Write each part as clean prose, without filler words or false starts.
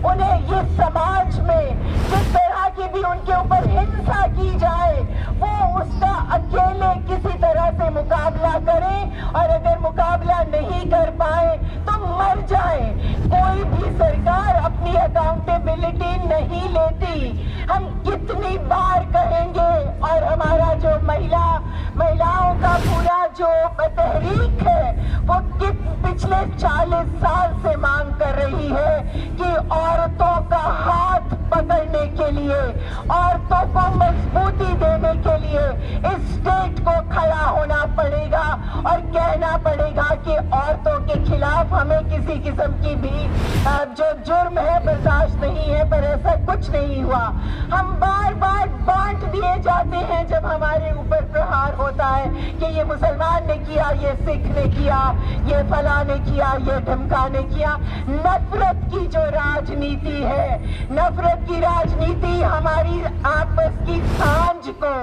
उन्हें ये समाज में जिस तरह की भी उनके ऊपर हिंसा की जाए वो उसका अकेले किसी तरह से मुकाबला करें, और अगर मुकाबला नहीं कर पाए तो मर जाए। कोई भी सरकार अपनी अकाउंटेबिलिटी नहीं लेती। हम कितनी बार कहेंगे, और हमारा जो महिलाओं का पूरा जो तहरीक है वो पिछले 40 साल से मांग कर रही है कि औरतों का हाथ पकड़ने के लिए, औरतों को मजबूती देने के लिए इस स्टेट को खड़ा होना पड़ेगा और कहना पड़ेगा कि औरतों के खिलाफ हमें किसी किस्म की भी जो जुर्म है बर्दाश्त नहीं है। पर ऐसा कुछ नहीं हुआ। हम बार बार बांट दिए जाते हैं जब हमारे ऊपर प्रहार होता है कि ये मुसलमान ने किया, ये सिख ने किया, ये फला ने किया, ये ढमका ने किया। नफरत की जो राजनीति है, नफरत की राजनीति हमारी आपस की सांझ को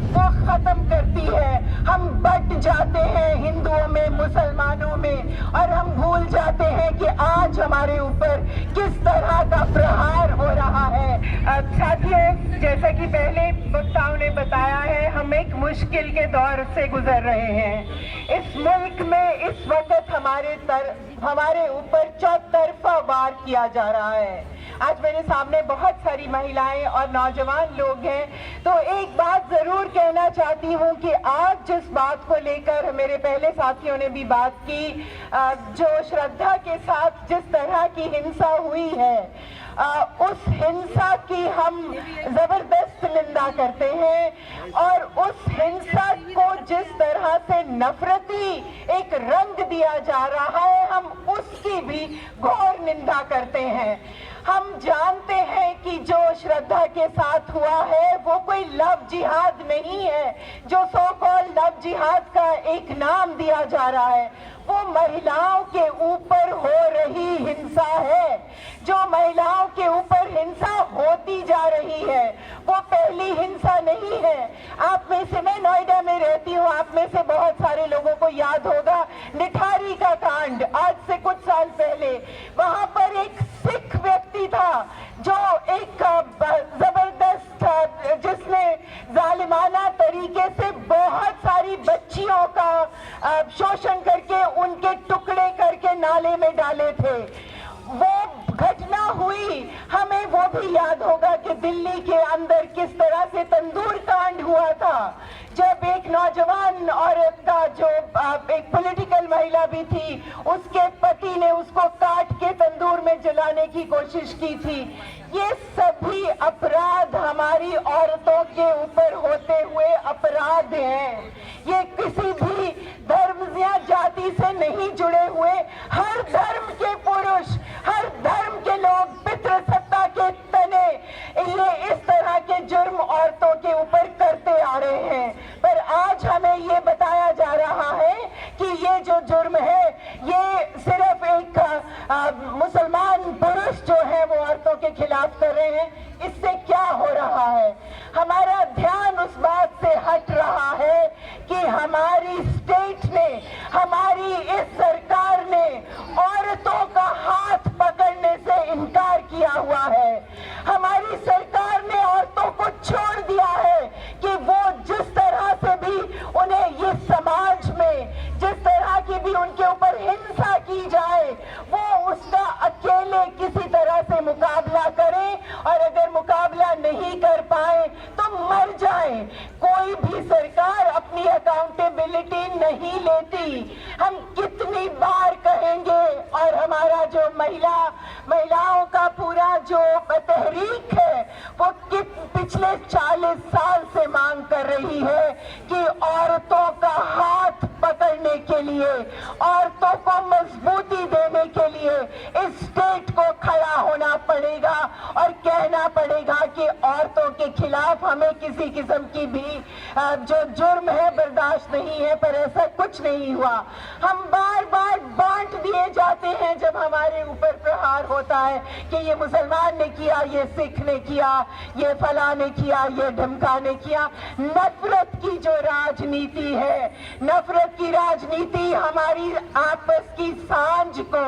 वो खत्म करती है। हम बट जाते हैं हिंदुओं में, मुसलमानों में, और हम भूल जाते हैं कि आज हमारे ऊपर किस तरह का प्रहार हो रहा है। साथियों, जैसा कि पहले वक्ताओं ने बताया है, हम एक मुश्किल के दौर से गुजर रहे हैं। इस मुल्क में इस वक्त हमारे ऊपर चौतरफा वार किया जा रहा है। आज मेरे सामने बहुत सारी महिलाएं और नौजवान लोग हैं, तो एक बात जरूर कहना चाहती हूं कि आज जिस बात को लेकर मेरे पहले साथियों ने भी बात की, जो श्रद्धा के साथ जिस तरह की हिंसा हुई है, उस हिंसा की हम जबरदस्त निंदा करते हैं, और उस हिंसा को जिस तरह से नफरती एक रंग दिया जा रहा है, हम उसकी भी घोर निंदा करते हैं। हम जानते हैं कि जो श्रद्धा के साथ हुआ है वो कोई लव जिहाद नहीं है, जो सो कॉल लव जिहाद का एक नाम दिया जा रहा है, वो महिलाओं के ऊपर हो रही हिंसा है। जो महिलाओं के ऊपर हिंसा होती जा रही है वो पहली हिंसा नहीं है। आप में से, मैं नोएडा में रहती हूँ, आप में से बहुत सारे लोगों को याद होगा निठारी का कांड। आज से कुछ साल पहले वहां पर एक सिख व्यक्ति था जो एक जबरदस्त, जिसने जालिमाना तरीके से बहुत सारी बच्चियों का शोषण करके उनके टुकड़े करके नाले में डाले थे। वो घटना हुई, हमें वो भी याद होगा कि दिल्ली के अंदर किस तरह से तंदूर कांड हुआ था, जब एक नौजवान औरत का जो एक पॉलिटिकल महिला भी थी, उसके पति ने उसको काट के तंदूर में जलाने की कोशिश की थी। ये सभी अपराध हमारी औरतों के ऊपर होते हुए अपराध हैं। ये किसी भी धर्म या जाति से नहीं जुड़े हुए, हर धर्म के पुरुष, हर धर्म के लोग पितृसत्ता के तने ये इस तरह के जुर्म औरतों के ऊपर करते आ रहे हैं। पर आज हमें ये बताया जा रहा है कि ये जो जुर्म है ये सिर्फ एक मुसलमान पुरुष जो है वो औरतों के खिलाफ कर रहे हैं। इससे क्या हो रहा है? हमारा ध्यान उस बात से हट रहा है कि हमारी स्टेट ने, हमारी इस सरकार ने औरतों का हाथ पकड़ने से इनकार किया हुआ है। हमारी सरकार ने औरतों को छोड़ दिया है कि वो जिस तरह से भी उन्हें ये समाज में जिस तरह की भी उनके ऊपर हिंसा की जाए वो उसका अकेले किसी तरह से मुकाबला करें, और अगर मुकाबला नहीं कर पाए तो मर जाए। कोई भी सरकार अपनी अकाउंटेबिलिटी नहीं लेती। हम कितनी बार कहेंगे, और हमारा जो महिलाओं का पूरा जो तहरीक है वो पिछले 40 साल से मांग कर रही है कि औरतों का हाथ पकड़ने के लिए, औरतों को मजबूती देने के लिए इस स्टेट को खड़ा होना पड़ेगा और कहना पड़ेगा कि औरतों के खिलाफ हमें किसी किस्म की भी जो जुर्म है बर्दाश्त नहीं है। पर ऐसा कुछ नहीं हुआ। हम बार बार बांट दिए जाते हैं जब हमारे ऊपर प्रहार होता है कि ये मुसलमान ने किया, ये सिख ने किया, ये फला ने किया, ये ढमका ने किया। नफरत की जो राजनीति है, नफरत की राजनीति हमारी आपस की सांझ को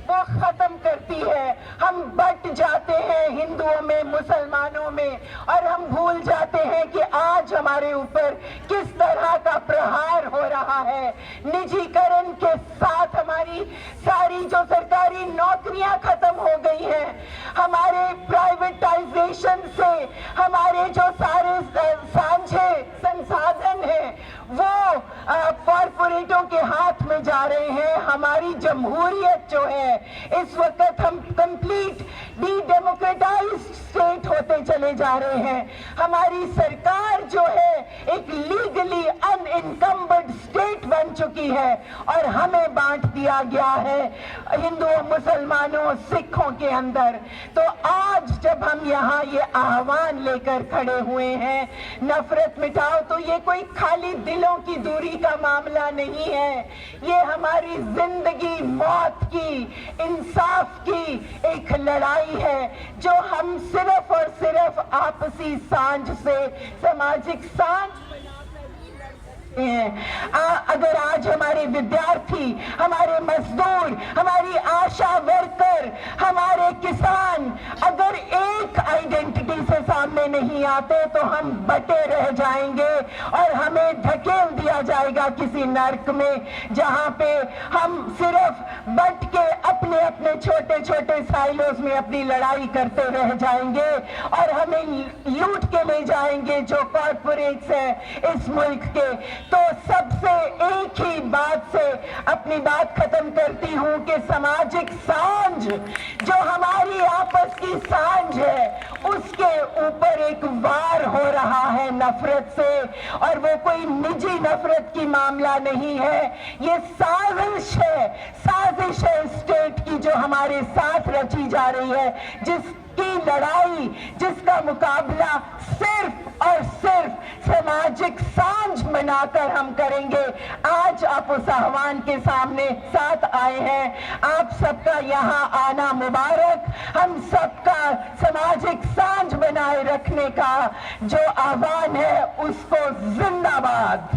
वो खत्म करती है। हम बट जाते हैं हिंदुओं में, मुसलमानों में, और हम भूल जाते हैं कि आज हमारे ऊपर किस तरह का प्रहार हो रहा है। निजीकरण के साथ हमारी सारी जो सरकारी नौकरियां खत्म हो गई हैं। हमारे प्राइवेटाइजेशन से हमारे जो सारे सांझे संसाधन हैं वो कॉरपोरेटों के हाथ में जा रहे हैं। हमारी जमहूरियत जो है, इस वक्त हम कंप्लीट डी-डेमोक्रेटाइज्ड स्टेट होते चले जा रहे हैं। हमारी सरकार जो है एक लीगली अनइनकम्बर्ड स्टेट बन चुकी है और हमें बांट दिया गया है हिंदुओं, मुसलमानों, सिखों के अंदर। तो आज जब हम यहाँ ये आह्वान लेकर खड़े हुए हैं, नफरत मिटाओ, तो ये कोई खाली दिलों की दूरी का मामला नहीं है। ये हमारी जिंदगी मौत की, इंसाफ की एक लड़ाई है जो हम सिर्फ और सिर्फ आपसी सांझ से, सामाजिक सांझ अगर आज हमारे विद्यार्थी, हमारे मजदूर, हमारी आशा वर्कर, हमारे किसान अगर एक आइडेंटिटी से सामने नहीं आते तो हम बटे रह जाएंगे और हमें धकेल दिया जाएगा किसी नर्क में, जहां पे हम सिर्फ बट के अपने अपने छोटे छोटे साइलोस में अपनी लड़ाई करते रह जाएंगे और हमें लूट के ले जाएंगे जो कॉर्पोरेट्स हैं इस मुल्क के। तो सबसे एक ही बात से अपनी बात खत्म करती हूं कि सामाजिक सांझ जो हमारी आपस की सांझ है, उसके ऊपर एक वार हो रहा है नफरत से, और वो कोई निजी नफरत की मामला नहीं है। ये साजिश है स्टेट की जो हमारे साथ रची जा रही है, जिसकी लड़ाई, जिसका मुकाबला सिर्फ और सिर्फ सामाजिक सांझ बनाकर हम करेंगे। आज आप उस आह्वान के सामने साथ आए हैं, आप सबका यहाँ आना मुबारक। हम सबका सामाजिक सांझ बनाए रखने का जो आह्वान है उसको जिंदाबाद।